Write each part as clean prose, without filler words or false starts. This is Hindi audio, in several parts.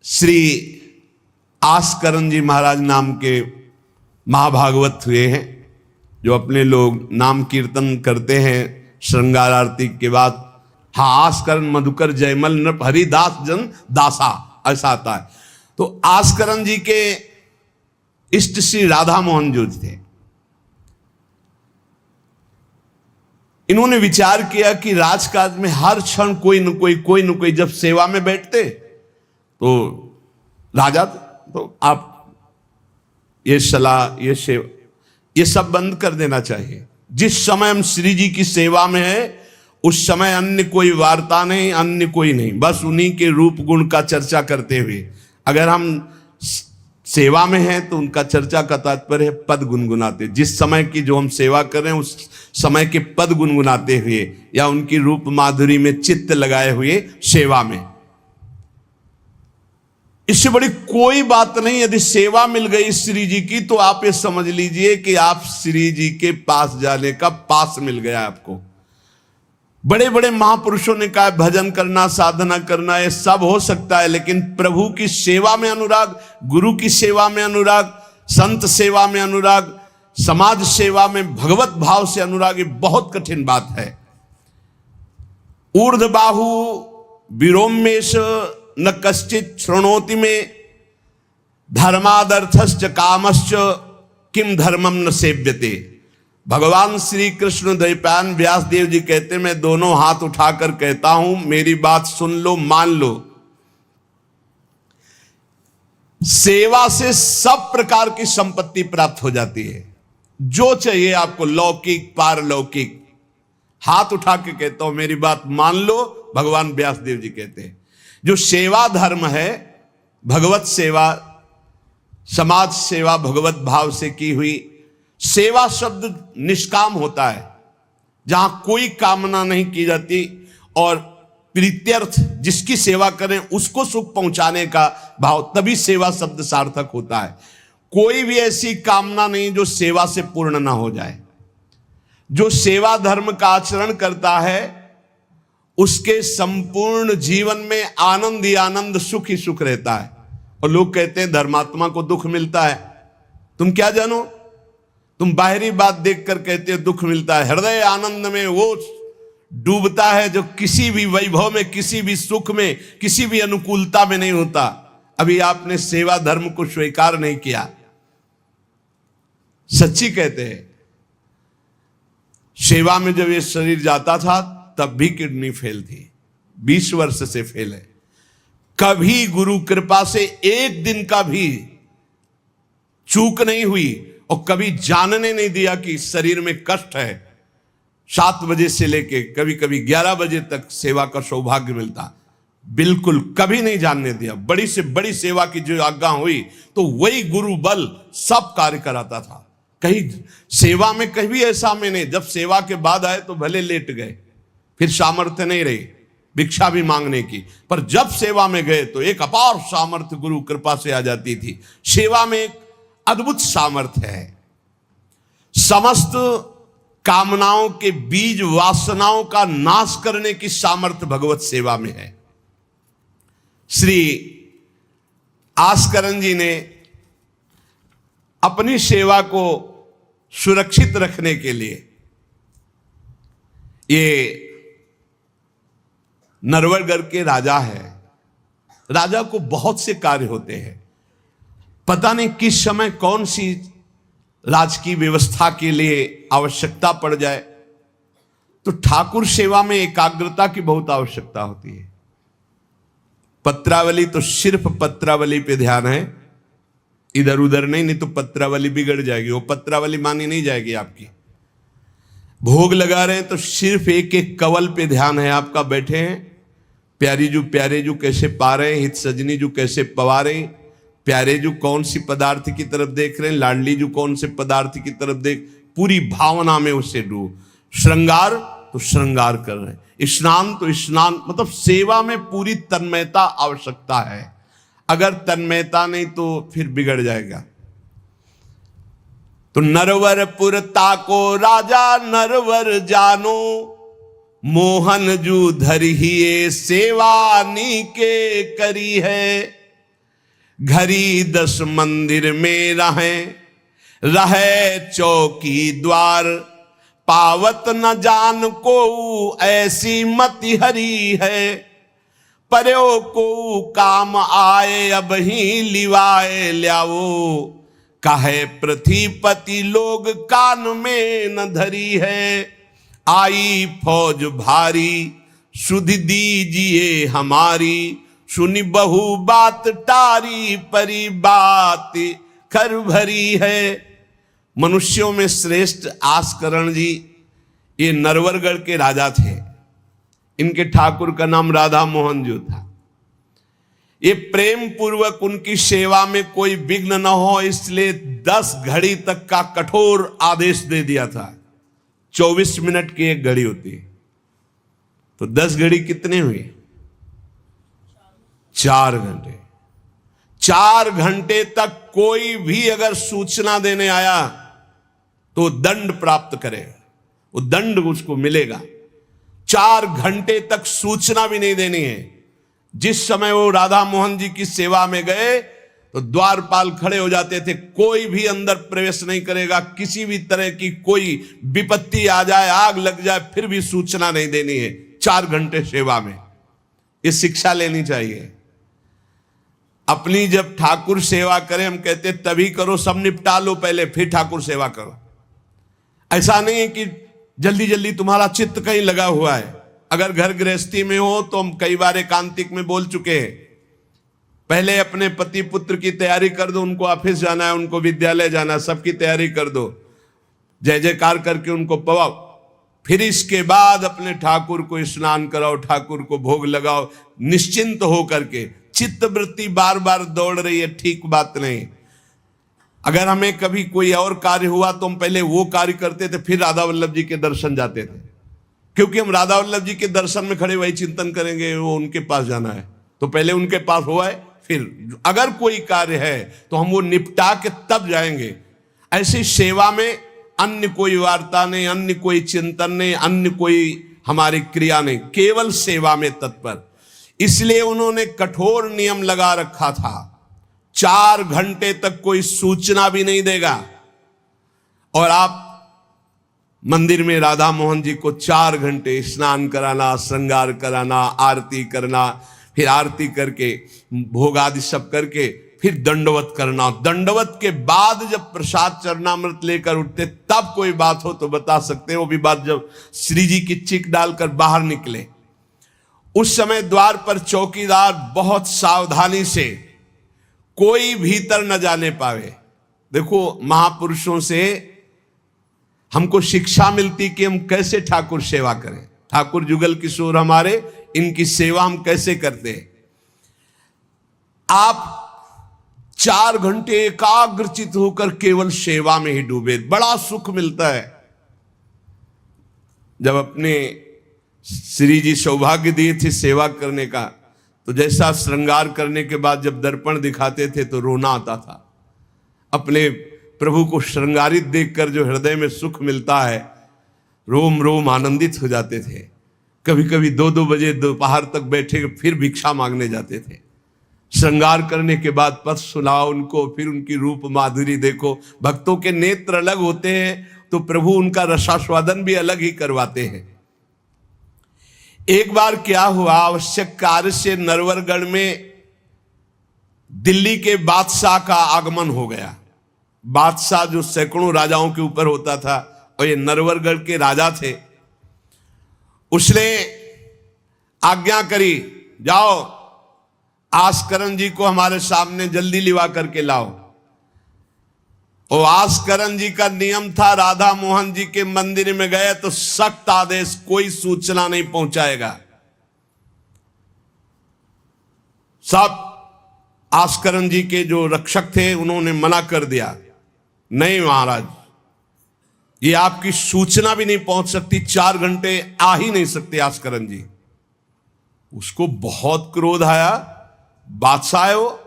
श्री आस्करण जी महाराज नाम के महाभागवत हुए हैं, जो अपने लोग नाम कीर्तन करते हैं श्रृंगार आरती के बाद। हाँ, आस्करण मधुकर जयमल नृप हरिदास जन दासा, ऐसा आता है। तो आस्करण जी के इष्ट श्री राधा मोहन जो थे, इन्होंने विचार किया कि राजकाज में हर क्षण कोई न कोई जब सेवा में बैठते तो राजा, तो आप ये सलाह, ये सेवा, ये सब बंद कर देना चाहिए। जिस समय हम श्री जी की सेवा में है उस समय अन्य कोई वार्ता नहीं, अन्य कोई नहीं, बस उन्हीं के रूप गुण का चर्चा करते हुए। अगर हम सेवा में हैं तो उनका चर्चा का तात्पर्य है पद गुनगुनाते, जिस समय की जो हम सेवा कर रहे हैं उस समय के पद गुनगुनाते हुए या उनकी रूप माधुरी में चित्त लगाए हुए सेवा में। इससे बड़ी कोई बात नहीं। यदि सेवा मिल गई श्री जी की तो आप ये समझ लीजिए कि आप श्री जी के पास जाने का पास मिल गया आपको। बड़े बड़े महापुरुषों ने कहा भजन करना, साधना करना, ये सब हो सकता है, लेकिन प्रभु की सेवा में अनुराग, गुरु की सेवा में अनुराग, संत सेवा में अनुराग, समाज सेवा में भगवत भाव से अनुराग, ये बहुत कठिन बात है। ऊर्ध्वबाहु विरोमेश न कश्चित शृणोति में धर्मादर्थश्च कामश्च किम धर्मम न सेव्यते। भगवान श्री कृष्ण द्वैपायन व्यास देव जी कहते, मैं दोनों हाथ उठाकर कहता हूं, मेरी बात सुन लो, मान लो। सेवा से सब प्रकार की संपत्ति प्राप्त हो जाती है, जो चाहिए आपको, लौकिक पारलौकिक। हाथ उठा के कहता हूं, मेरी बात मान लो। भगवान व्यास देव जी कहते हैं जो सेवा धर्म है, भगवत सेवा, समाज सेवा भगवत भाव से की हुई सेवा, शब्द निष्काम होता है, जहां कोई कामना नहीं की जाती, और प्रीत्यर्थ, जिसकी सेवा करें उसको सुख पहुंचाने का भाव, तभी सेवा शब्द सार्थक होता है। कोई भी ऐसी कामना नहीं जो सेवा से पूर्ण ना हो जाए। जो सेवा धर्म का आचरण करता है उसके संपूर्ण जीवन में आनंद ही आनंद, सुख ही सुख रहता है। और लोग कहते हैं धर्मात्मा को दुख मिलता है। तुम क्या जानो, तुम बाहरी बात देखकर कहते हो दुख मिलता है। हृदय आनंद में वो डूबता है जो किसी भी वैभव में, किसी भी सुख में, किसी भी अनुकूलता में नहीं होता। अभी आपने सेवा धर्म को स्वीकार नहीं किया। सच्ची कहते हैं, सेवा में जब ये शरीर जाता था तब भी किडनी फेल थी, 20 वर्ष से फेल है। कभी गुरु कृपा से एक दिन का भी चूक नहीं हुई, और कभी जानने नहीं दिया कि शरीर में कष्ट है। 7 बजे से लेके कभी कभी 11 बजे तक सेवा का सौभाग्य मिलता, बिल्कुल कभी नहीं जानने दिया। बड़ी से बड़ी सेवा की जो आज्ञा हुई तो वही गुरु बल सब कार्य कराता था। कहीं सेवा में कभी ऐसा में नहीं, जब सेवा के बाद आए तो भले लेट गए, फिर सामर्थ्य नहीं रही भिक्षा भी मांगने की, पर जब सेवा में गए तो एक अपार सामर्थ्य गुरु कृपा से आ जाती थी। सेवा में एक अद्भुत सामर्थ्य है। समस्त कामनाओं के बीज, वासनाओं का नाश करने की सामर्थ्य भगवत सेवा में है। श्री आस्करण जी ने अपनी सेवा को सुरक्षित रखने के लिए, ये नरवरगढ़ के राजा है। राजा को बहुत से कार्य होते हैं, पता नहीं किस समय कौन सी राजकीय व्यवस्था के लिए आवश्यकता पड़ जाए, तो ठाकुर सेवा में एकाग्रता की बहुत आवश्यकता होती है। पत्रावली तो सिर्फ पत्रावली पे ध्यान है, इधर उधर नहीं तो पत्रावली बिगड़ जाएगी, वो पत्रावली मानी नहीं जाएगी आपकी। भोग लगा रहे हैं तो सिर्फ एक एक कवल पे ध्यान है आपका। बैठे हैं, प्यारे जू कैसे पा रहे हैं, हित सजनी जू कैसे पवा रहे हैं, प्यारे जू कौन सी पदार्थ की तरफ देख रहे हैं, लाडली जू कौन से पदार्थ की तरफ देख, पूरी भावना में उससे डूब। श्रृंगार तो श्रृंगार कर रहे हैं, स्नान तो स्नान, मतलब सेवा में पूरी तन्मयता आवश्यकता है। अगर तन्मयता नहीं तो फिर बिगड़ जाएगा। तो नरवरपुर ताको राजा नरवर जानो, मोहन जू धरिए सेवा नी के करी है। घड़ी 10 मंदिर में रहे चौकी द्वार, पावत न जान को ऐसी मति हरी है, पर्यो को काम आए अब ही लिवाए ल्याओ, काहे पृथ्वीपति लोग कान में न धरी है, आई फौज भारी सुध दीजिए हमारी, सुनी बहु बात टारी परी बात कर भरी है। मनुष्यों में श्रेष्ठ आस्करण जी ये नरवरगढ़ के राजा थे। इनके ठाकुर का नाम राधा मोहन जो था। ये प्रेम पूर्वक उनकी सेवा में कोई विघ्न न हो इसलिए 10 घड़ी तक का कठोर आदेश दे दिया था। 24 मिनट की एक घड़ी होती है, तो 10 घड़ी कितने हुए? 4 घंटे। 4 घंटे तक कोई भी अगर सूचना देने आया तो दंड प्राप्त करेगा, वो दंड उसको मिलेगा। 4 घंटे तक सूचना भी नहीं देनी है। जिस समय वो राधा मोहन जी की सेवा में गए तो द्वारपाल खड़े हो जाते थे, कोई भी अंदर प्रवेश नहीं करेगा। किसी भी तरह की कोई विपत्ति आ जाए, आग लग जाए, फिर भी सूचना नहीं देनी है। 4 घंटे सेवा में ये शिक्षा लेनी चाहिए। अपनी जब ठाकुर सेवा करें, हम कहते तभी करो, सब निपटा लो पहले फिर ठाकुर सेवा करो। ऐसा नहीं है कि जल्दी जल्दी तुम्हारा चित्त कहीं लगा हुआ है। अगर घर गृहस्थी में हो तो हम कई बार एकांतिक में बोल चुके हैं, पहले अपने पति पुत्र की तैयारी कर दो। उनको ऑफिस जाना है, उनको विद्यालय जाना है, सबकी तैयारी कर दो, जय जयकार करके उनको पवाओ। फिर इसके बाद अपने ठाकुर को स्नान कराओ, ठाकुर को भोग लगाओ, निश्चिंत हो करके। चित्त वृत्ति बार बार दौड़ रही है, ठीक बात नहीं। अगर हमें कभी कोई और कार्य हुआ तो हम पहले वो कार्य करते थे, फिर राधा वल्लभ जी के दर्शन जाते थे, क्योंकि हम राधा वल्लभ जी के दर्शन में खड़े वही चिंतन करेंगे, वो उनके पास जाना है तो पहले उनके पास हुआ है, फिर अगर कोई कार्य है तो हम वो निपटा के तब जाएंगे। ऐसी सेवा में अन्य कोई वार्ता नहीं, अन्य कोई चिंतन नहीं, अन्य कोई हमारी क्रिया नहीं, केवल सेवा में तत्पर। इसलिए उन्होंने कठोर नियम लगा रखा था, 4 घंटे तक कोई सूचना भी नहीं देगा। और आप मंदिर में राधा मोहन जी को 4 घंटे स्नान कराना, श्रृंगार कराना, आरती करना, फिर आरती करके भोग आदि सब करके फिर दंडवत करना। दंडवत के बाद जब प्रसाद चरणामृत लेकर उठते तब कोई बात हो तो बता सकते हैं। वो भी बात जब श्री जी की चिक डालकर बाहर निकले, उस समय द्वार पर चौकीदार बहुत सावधानी से कोई भीतर न जाने पावे। देखो, महापुरुषों से हमको शिक्षा मिलती कि हम कैसे ठाकुर सेवा करें। ठाकुर जुगल किशोर हमारे, इनकी सेवा हम कैसे करते हैं। आप 4 घंटे एकाग्रचित होकर केवल सेवा में ही डूबे, बड़ा सुख मिलता है। जब अपने श्री जी सौभाग्य दिए थे सेवा करने का, तो जैसा श्रृंगार करने के बाद जब दर्पण दिखाते थे तो रोना आता था। अपने प्रभु को श्रृंगारित देखकर जो हृदय में सुख मिलता है, रोम रोम आनंदित हो जाते थे। कभी कभी 2-2 बजे दोपहर तक बैठे फिर भिक्षा मांगने जाते थे। श्रृंगार करने के बाद पद सुनाओ उनको, फिर उनकी रूप माधुरी देखो। भक्तों के नेत्र अलग होते हैं तो प्रभु उनका रसास्वादन भी अलग ही करवाते हैं। एक बार क्या हुआ, आवश्यक कार्य से नरवरगढ़ में दिल्ली के बादशाह का आगमन हो गया। बादशाह जो सैकड़ों राजाओं के ऊपर होता था और ये नरवरगढ़ के राजा थे, उसने आज्ञा करी, जाओ आस्करण जी को हमारे सामने जल्दी लिवा करके लाओ। और आस्करण जी का नियम था, राधा मोहन जी के मंदिर में गए तो सख्त आदेश, कोई सूचना नहीं पहुंचाएगा। सब आस्करण जी के जो रक्षक थे उन्होंने मना कर दिया, नहीं महाराज, ये आपकी सूचना भी नहीं पहुंच सकती, 4 घंटे आ ही नहीं सकते आस्करण जी। उसको बहुत क्रोध आया, बादशाह है वो,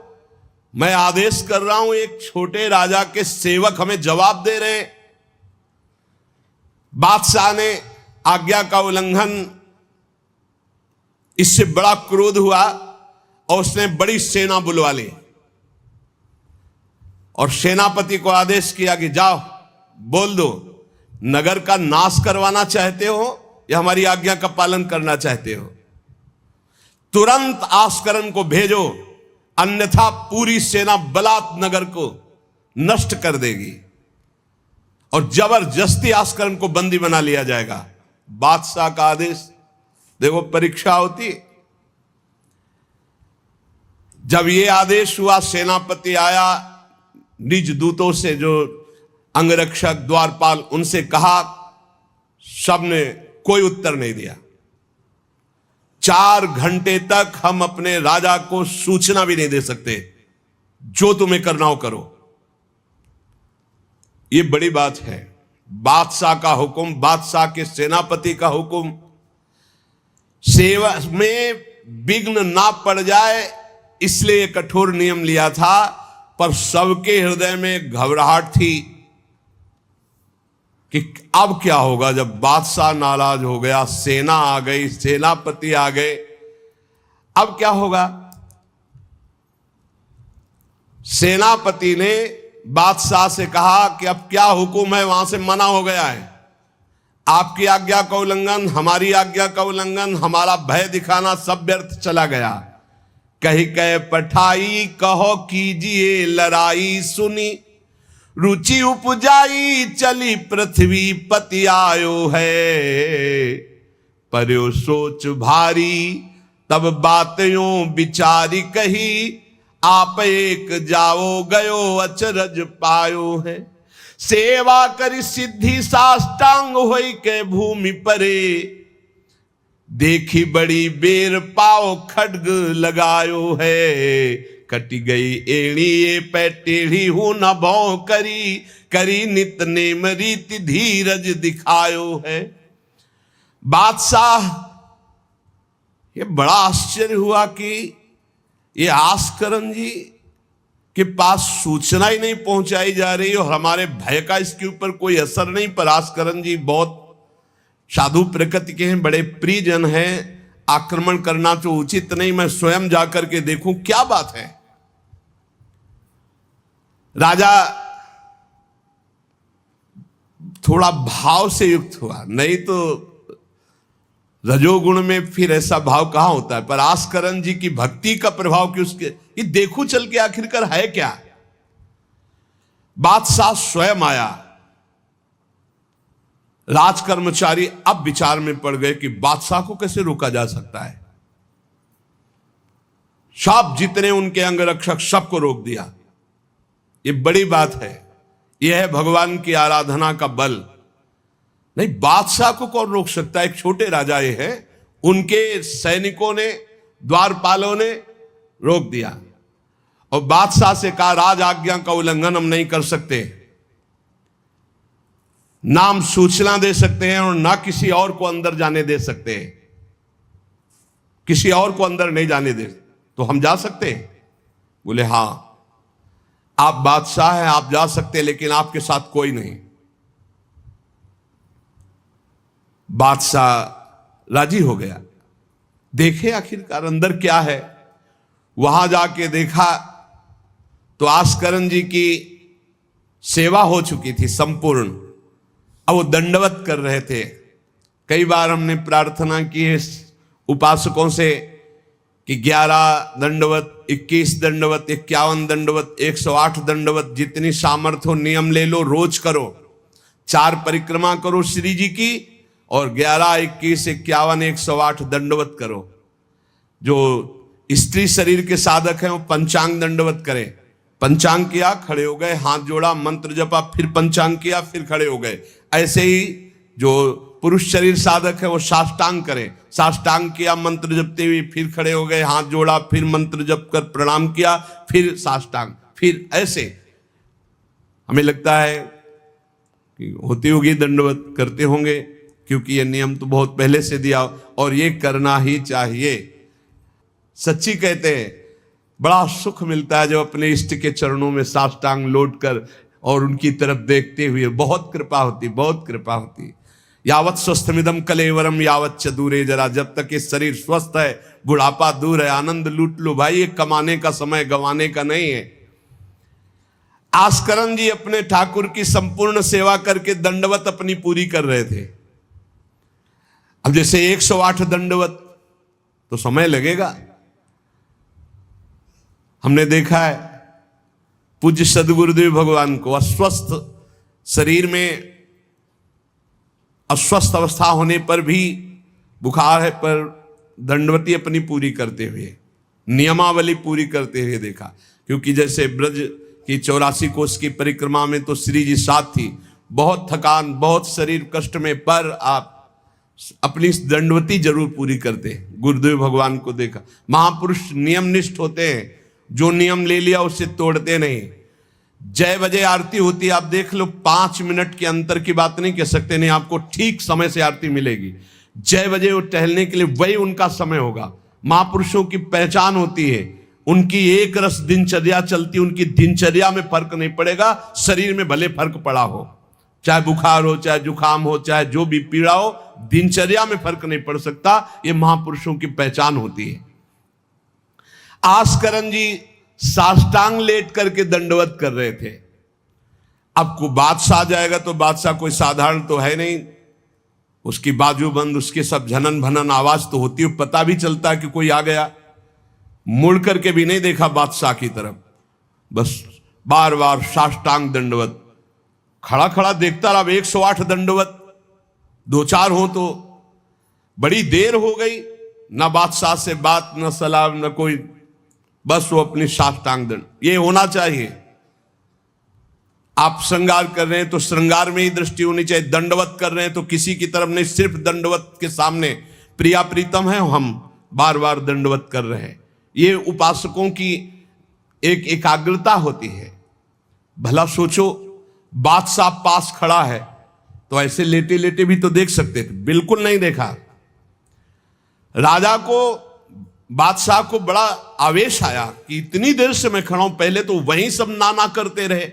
मैं आदेश कर रहा हूं, एक छोटे राजा के सेवक हमें जवाब दे रहे। बादशाह ने आज्ञा का उल्लंघन, इससे बड़ा क्रोध हुआ और उसने बड़ी सेना बुलवा ली। और सेनापति को आदेश किया कि जाओ बोल दो, नगर का नाश करवाना चाहते हो या हमारी आज्ञा का पालन करना चाहते हो? तुरंत आस्करन को भेजो, अन्यथा पूरी सेना बलात् नगर को नष्ट कर देगी और जबरदस्ती आस्करन को बंदी बना लिया जाएगा। बादशाह का आदेश। देखो परीक्षा होती। जब ये आदेश हुआ, सेनापति आया, निज दूतों से जो अंगरक्षक द्वारपाल उनसे कहा, सबने कोई उत्तर नहीं दिया। 4 घंटे तक हम अपने राजा को सूचना भी नहीं दे सकते, जो तुम्हें करना हो करो। यह बड़ी बात है। बादशाह का हुक्म, बादशाह के सेनापति का हुक्म, सेवा में विघ्न ना पड़ जाए इसलिए कठोर नियम लिया था, पर सबके हृदय में घबराहट थी कि अब क्या होगा जब बादशाह नाराज हो गया, सेना आ गई, सेनापति आ गए, अब क्या होगा। सेनापति ने बादशाह से कहा कि अब क्या हुक्म है, वहां से मना हो गया है, आपकी आज्ञा का उल्लंघन, हमारी आज्ञा का उल्लंघन, हमारा भय दिखाना सब व्यर्थ चला गया। कही कह पठाई कहो कीजिए लड़ाई, सुनी रुचि उपजाई चली पृथ्वी पति आयो है। पर्यो सोच भारी तब बातों विचारी कही, आप एक जाओ गयो अचरज पायो है। सेवा करी सिद्धि साष्टांग होई के भूमि परे, देखी बड़ी बेर पाओ खड्ग लगायो है। कटी गई एड़ी ये पै टेढ़ी हूं न भौ करी, करी नित नेम रीति धीरज दिखायो है। बादशाह ये बड़ा आश्चर्य हुआ कि ये आस्करन जी के पास सूचना ही नहीं पहुंचाई जा रही और हमारे भय का इसके ऊपर कोई असर नहीं। पर आस्करन जी बहुत साधु प्रकृति के हैं, बड़े प्रियजन हैं, आक्रमण करना तो उचित नहीं, मैं स्वयं जाकर के देखूं क्या बात है। राजा थोड़ा भाव से युक्त हुआ, नहीं तो रजोगुण में फिर ऐसा भाव कहां होता है। पर आस्करन जी की भक्ति का प्रभाव कि उसके ये देखो चल के आखिरकार है क्या। बादशाह स्वयं आया। राज कर्मचारी अब विचार में पड़ गए कि बादशाह को कैसे रोका जा सकता है। सब जितने उनके अंगरक्षक सबको रोक दिया। ये बड़ी बात है, यह है भगवान की आराधना का बल। नहीं, बादशाह को कौन रोक सकता है? एक छोटे राजा ये है, उनके सैनिकों ने, द्वारपालों ने रोक दिया और बादशाह से कहा राज आज्ञा का उल्लंघन हम नहीं कर सकते, ना हम सूचना दे सकते हैं और ना किसी और को अंदर जाने दे सकते हैं। किसी और को अंदर नहीं जाने दे तो हम जा सकते हैं? बोले हां, आप बादशाह हैं, आप जा सकते हैं, लेकिन आपके साथ कोई नहीं। बादशाह राजी हो गया। देखे आखिरकार अंदर क्या है। वहां जाके देखा तो आस्करन जी की सेवा हो चुकी थी संपूर्ण। अब वो दंडवत कर रहे थे। कई बार हमने प्रार्थना की है उपासकों से कि 11 दंडवत, 21 दंडवत, 51 दंडवत, 108 दंडवत, जितनी सामर्थ्य हो नियम ले लो, रोज करो। 4 परिक्रमा करो श्री जी की और 11, 21, 51, 108 दंडवत करो। जो स्त्री शरीर के साधक हैं वो पंचांग दंडवत करें। पंचांग किया, खड़े हो गए, हाथ जोड़ा, मंत्र जपा, फिर पंचांग किया, फिर खड़े हो गए। ऐसे ही जो पुरुष शरीर साधक है वो साष्टांग करें। साष्टांग किया, मंत्र जपते हुए, फिर खड़े हो गए, हाथ जोड़ा, फिर मंत्र जप कर प्रणाम किया, फिर साष्टांग, फिर ऐसे। हमें लगता है कि होती होगी दंडवत, करते होंगे, क्योंकि ये नियम तो बहुत पहले से दिया और ये करना ही चाहिए। सच्ची कहते हैं बड़ा सुख मिलता है जब अपने इष्ट के चरणों में साष्टांग लौट कर और उनकी तरफ देखते हुए। बहुत कृपा होती, बहुत कृपा होती। यावत स्वस्थमिदम कलेवरम यावत च दूरे जरा, जब तक ये शरीर स्वस्थ है बुढ़ापा दूर है। आनंद लूट लो भाई, ये कमाने का समय गंवाने का नहीं है। आस्करन जी अपने ठाकुर की संपूर्ण सेवा करके दंडवत अपनी पूरी कर रहे थे। अब जैसे 108 दंडवत तो समय लगेगा। हमने देखा है पूज्य सदगुरुदेव भगवान को अस्वस्थ शरीर में, अस्वस्थ अवस्था होने पर भी, बुखार है पर दंडवती अपनी पूरी करते हुए, नियमावली पूरी करते हुए देखा। क्योंकि जैसे ब्रज की 84 कोस की परिक्रमा में तो श्री जी साथ थी, बहुत थकान, बहुत शरीर कष्ट में, पर आप अपनी दंडवती जरूर पूरी करते हैं। गुरुदेव भगवान को देखा। महापुरुष नियमनिष्ठ होते हैं, जो नियम ले लिया उससे तोड़ते नहीं। जय बजे आरती होती है, आप देख लो, 5 मिनट के अंतर की बात नहीं कह सकते, नहीं आपको ठीक समय से आरती मिलेगी। जय बजे वो टहलने के लिए वही उनका समय होगा। महापुरुषों की पहचान होती है, उनकी एक रस दिनचर्या चलती, उनकी दिनचर्या में फर्क नहीं पड़ेगा, शरीर में भले फर्क पड़ा हो, चाहे बुखार हो, चाहे जुकाम हो, चाहे जो भी पीड़ा हो, दिनचर्या में फर्क नहीं पड़ सकता। ये महापुरुषों की पहचान होती है। आस्करन जी साष्टांग लेट करके दंडवत कर रहे थे। आपको बादशाह जाएगा तो बादशाह कोई साधारण तो है नहीं, उसकी बाजूबंद, उसके सब झनन भनन आवाज तो होती है, पता भी चलता है कि कोई आ गया। मुड़ करके भी नहीं देखा बादशाह की तरफ, बस बार बार साष्टांग दंडवत, खड़ा खड़ा देखता रहा। 108 दंडवत, 2-4 हो तो बड़ी देर हो गई, ना बादशाह से बात, न सलाम, न कोई, बस वो अपनी साष्टांग दंड। ये होना चाहिए। आप श्रृंगार कर रहे हैं तो श्रृंगार में ही दृष्टि होनी चाहिए। दंडवत कर रहे हैं तो किसी की तरफ नहीं, सिर्फ दंडवत के सामने प्रिया प्रीतम है, हम बार बार दंडवत कर रहे हैं। ये उपासकों की एक एकाग्रता होती है। भला सोचो, बादशाह पास खड़ा है तो ऐसे लेटे लेटे भी तो देख सकते थे, बिल्कुल नहीं देखा। राजा को, बादशाह को बड़ा आवेश आया कि इतनी देर से मैं खड़ा हूं, पहले तो वहीं सब नाना करते रहे,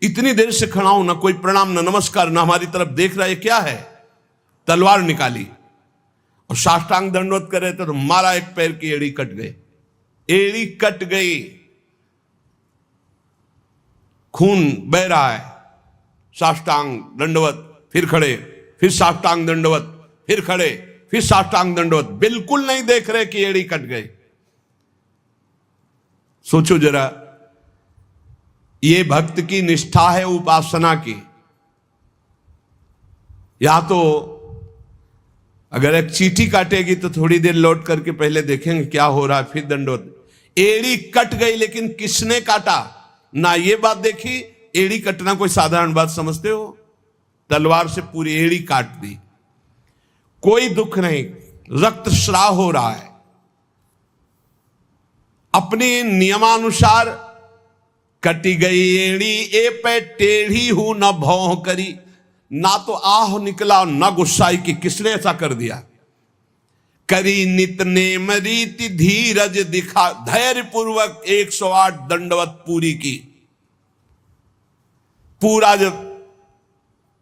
इतनी देर से खड़ा हूं, ना कोई प्रणाम, ना नमस्कार, ना हमारी तरफ देख रहा है, क्या है। तलवार निकाली और साष्टांग दंडवत कर रहे थे तो मारा, एक पैर की एड़ी कट गई, एड़ी कट गई, खून बह रहा है। साष्टांग दंडवत, फिर खड़े, फिर साष्टांग दंडवत, फिर खड़े, फिर साष्टांग दंडवत, बिल्कुल नहीं देख रहे कि एड़ी कट गई। सोचो जरा, ये भक्त की निष्ठा है उपासना की। या तो अगर एक चींटी काटेगी तो थोड़ी देर लौट करके पहले देखेंगे क्या हो रहा है, फिर दंडवत। एड़ी कट गई, लेकिन किसने काटा, ना ये बात देखी। एड़ी कटना कोई साधारण बात समझते हो? तलवार से पूरी एड़ी काट दी, कोई दुख नहीं, रक्तस्राव हो रहा है। अपने नियमानुसार कटी गई एड़ी, ए पे टेढ़ी हूं न भौं करी, ना तो आह निकला ना गुस्साई कि किसने ऐसा कर दिया। करी नित नेम रीति धीरज दिखा, धैर्य पूर्वक 108 दंडवत पूरी की। पूरा जब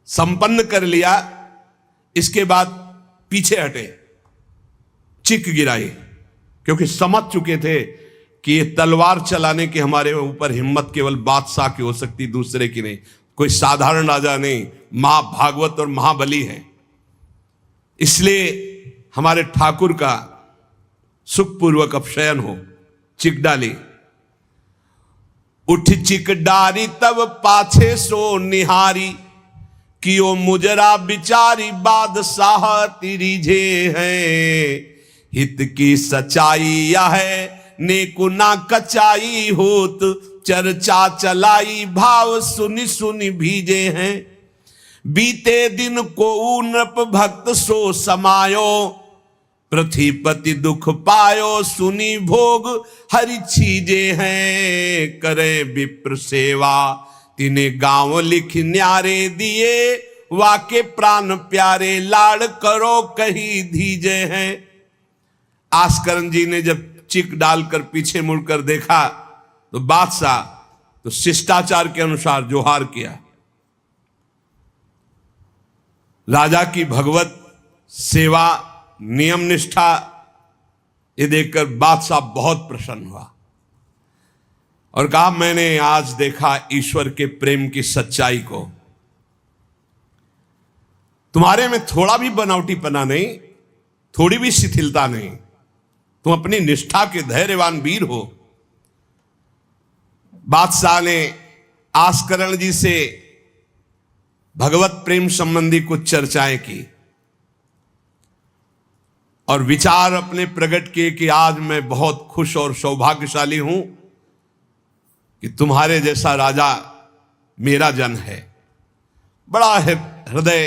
संपन्न कर लिया, इसके बाद पीछे हटे, चिक गिराई, क्योंकि समझ चुके थे कि ये तलवार चलाने की हमारे ऊपर हिम्मत केवल बादशाह की हो सकती, दूसरे की नहीं। कोई साधारण राजा नहीं, महाभागवत और महाबली है। इसलिए हमारे ठाकुर का सुखपूर्वक अपशयन हो। चिक डाली, उठ चिक डारी तब पाछे सो निहारी, कियो मुजरा बिचारी बादशाह तिरिझे हैं। हित की सच्चाई यह है नेकु ना कचाई होत, चर्चा चलाई भाव सुनि सुनि भीजे हैं। बीते दिन को नृप भक्त सो समायो, पृथ्वीपति दुख पायो सुनी भोग हरि छीजे हैं। करे विप्र सेवा तिने गांव लिख न्यारे दिए, वाके प्राण प्यारे लाड़ करो कही धीजे हैं। आस्करन जी ने जब चिक डालकर पीछे मुड़कर देखा तो बादशाह तो शिष्टाचार के अनुसार जोहार किया। राजा की भगवत सेवा, नियम निष्ठा, ये देखकर बादशाह बहुत प्रसन्न हुआ और कहा मैंने आज देखा ईश्वर के प्रेम की सच्चाई को। तुम्हारे में थोड़ा भी बनावटीपना नहीं, थोड़ी भी शिथिलता नहीं, तुम अपनी निष्ठा के धैर्यवान वीर हो। बादशाह ने आस्करण जी से भगवत प्रेम संबंधी कुछ चर्चाएं की और विचार अपने प्रकट किए कि आज मैं बहुत खुश और सौभाग्यशाली हूं कि तुम्हारे जैसा राजा मेरा जन है। बड़ा हृदय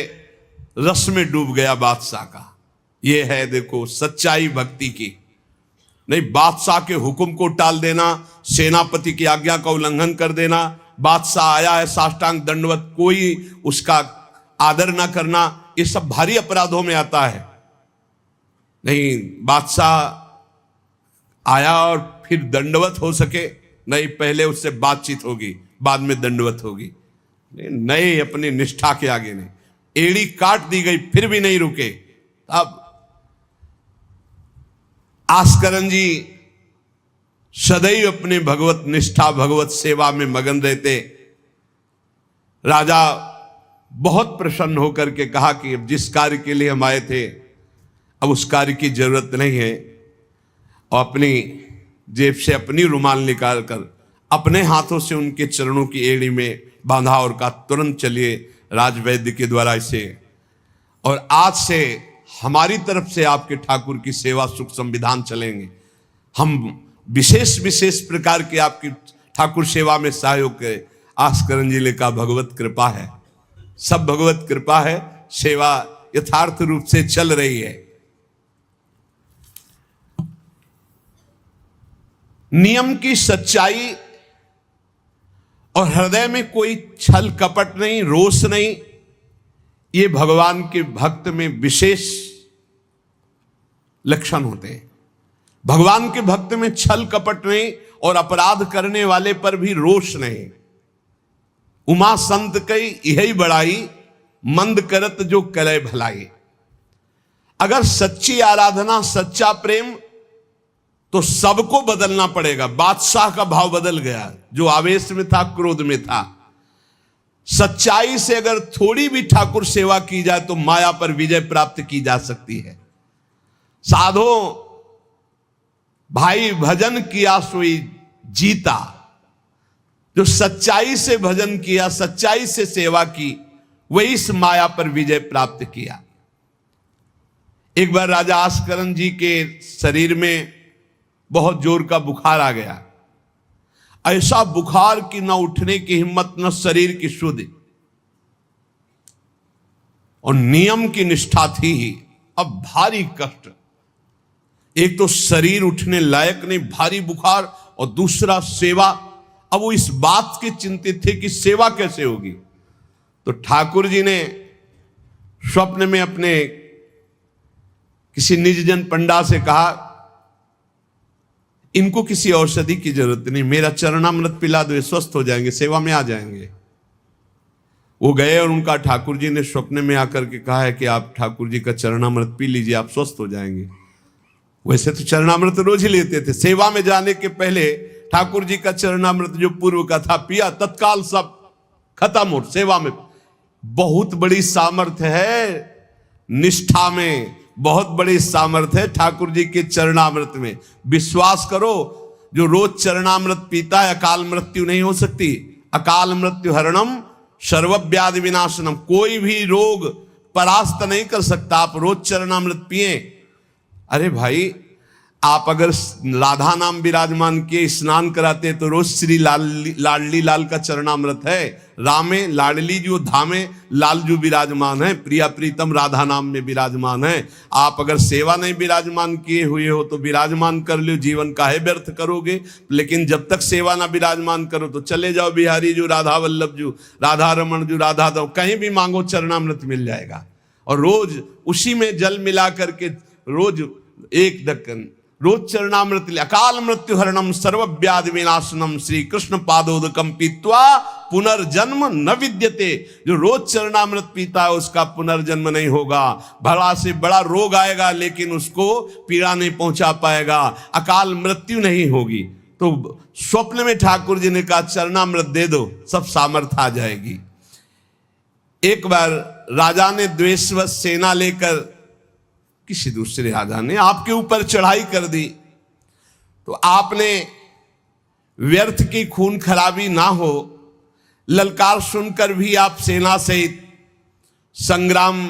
रस में डूब गया बादशाह का। यह है देखो सच्चाई भक्ति की। नहीं बादशाह के हुक्म को टाल देना, सेनापति की आज्ञा का उल्लंघन कर देना, बादशाह आया है साष्टांग दंडवत, कोई उसका आदर ना करना, ये सब भारी अपराधों में आता है। नहीं बादशाह आया और फिर दंडवत हो सके, नहीं पहले उससे बातचीत होगी, बाद में दंडवत होगी। नहीं अपनी निष्ठा के आगे नहीं, एड़ी काट दी गई फिर भी नहीं रुके। अब आस्करण जी सदैव अपने भगवत निष्ठा भगवत सेवा में मगन रहते। राजा बहुत प्रसन्न होकर के कहा कि अब जिस कार्य के लिए हम आए थे अब उस कार्य की जरूरत नहीं है, और अपनी जेब से अपनी रुमाल निकाल कर अपने हाथों से उनके चरणों की एड़ी में बांधा और कहा तुरंत चलिए राजवैद्य के द्वारा इसे, और आज से हमारी तरफ से आपके ठाकुर की सेवा सुख संविधान चलेंगे। हम विशेष विशेष प्रकार की आपकी ठाकुर सेवा में सहयोग करें। आस्करण जी ने कहा भगवत कृपा है, सब भगवत कृपा है, सेवा यथार्थ रूप से चल रही है। नियम की सच्चाई और हृदय में कोई छल कपट नहीं, रोष नहीं, ये भगवान के भक्त में विशेष लक्षण होते हैं। भगवान के भक्त में छल कपट नहीं और अपराध करने वाले पर भी रोष नहीं। उमा संत कई यही बड़ाई, मंद करत जो करे भलाई। अगर सच्ची आराधना सच्चा प्रेम तो सबको बदलना पड़ेगा। बादशाह का भाव बदल गया, जो आवेश में था क्रोध में था। सच्चाई से अगर थोड़ी भी ठाकुर सेवा की जाए तो माया पर विजय प्राप्त की जा सकती है। साधो भाई भजन किया सोई जीता, जो सच्चाई से भजन किया, सच्चाई से सेवा की, वही इस माया पर विजय प्राप्त किया। एक बार राजा आस्करण जी के शरीर में बहुत जोर का बुखार आ गया। ऐसा बुखार कि न उठने की हिम्मत न शरीर की शुद्धि, और नियम की निष्ठा थी ही। अब भारी कष्ट, एक तो शरीर उठने लायक नहीं, भारी बुखार, और दूसरा सेवा। अब वो इस बात के चिंतित थे कि सेवा कैसे होगी। तो ठाकुर जी ने स्वप्न में अपने किसी निजजन पंडा से कहा इनको किसी औषधि की जरूरत नहीं, मेरा चरणामृत पिला दो, स्वस्थ हो जाएंगे, सेवा में आ जाएंगे। वो गए और उनका ठाकुर जी ने स्वप्न में आकर के कहा है कि आप ठाकुर जी का चरणामृत पी लीजिए, आप स्वस्थ हो जाएंगे। वैसे तो चरणामृत रोज ही लेते थे, सेवा में जाने के पहले ठाकुर जी का चरणामृत जो पूर्व का था पिया, तत्काल सब खत्म हो सेवा में। बहुत बड़ी सामर्थ्य है निष्ठा में, बहुत बड़ी सामर्थ्य है ठाकुर जी के चरणामृत में। विश्वास करो, जो रोज चरणामृत पीता है अकाल मृत्यु नहीं हो सकती। अकाल मृत्यु हरणम सर्वव्याधि विनाशनम, कोई भी रोग परास्त नहीं कर सकता। आप रोज चरणामृत पिए। अरे भाई, आप अगर राधा नाम विराजमान किए स्नान कराते तो रोज श्री लाडली लाल का चरणामृत है। रामे लाडली जो धामे लाल जो विराजमान है, प्रिया प्रीतम राधा नाम में विराजमान है। आप अगर सेवा नहीं विराजमान किए हुए हो तो विराजमान कर लो, जीवन काहे व्यर्थ करोगे। लेकिन जब तक सेवा ना विराजमान करो तो चले जाओ बिहारी जो, राधा वल्लभ जो, राधा रमन जो, राधा दो, कहीं भी मांगो चरणामृत मिल जाएगा। और रोज उसी में जल मिला करके रोज एक ढक्कन रोज चरणामृत, अकाल मृत्यु हरणम सर्वव्याधि विनाशनम श्री कृष्ण पादोदकम पीत्वा पुनर्जन्म न विद्यते। जो रोज चरणामृत पीता है उसका पुनर्जन्म नहीं होगा। बड़ा से बड़ा रोग आएगा लेकिन उसको पीड़ा नहीं पहुंचा पाएगा, अकाल मृत्यु नहीं होगी। तो स्वप्न में ठाकुर जी ने कहा चरणामृत दे दो, सब सामर्थ आ जाएगी। एक बार राजा ने द्वेषवश सेना लेकर, किसी दूसरे राजा ने आपके ऊपर चढ़ाई कर दी, तो आपने व्यर्थ की खून खराबी ना हो, ललकार सुनकर भी आप सेना सहित संग्राम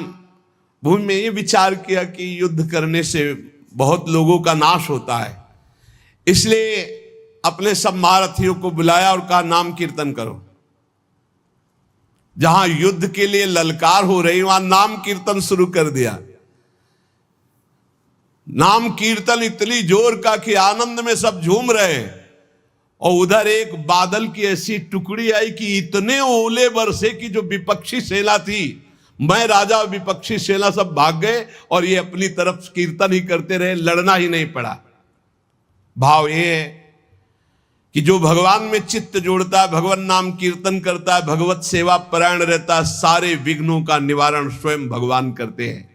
भूमि में ये विचार किया कि युद्ध करने से बहुत लोगों का नाश होता है, इसलिए अपने सब महारथियों को बुलाया और कहा नाम कीर्तन करो। जहां युद्ध के लिए ललकार हो रही वहां नाम कीर्तन शुरू कर दिया। नाम कीर्तन इतनी जोर का कि आनंद में सब झूम रहे, और उधर एक बादल की ऐसी टुकड़ी आई कि इतने ओले बरसे कि जो विपक्षी सेना थी, मैं राजा और विपक्षी सेना सब भाग गए और ये अपनी तरफ कीर्तन ही करते रहे, लड़ना ही नहीं पड़ा। भाव ये है कि जो भगवान में चित्त जोड़ता है, भगवान नाम कीर्तन करता है, भगवत सेवा परायण रहता है, सारे विघ्नों का निवारण स्वयं भगवान करते हैं।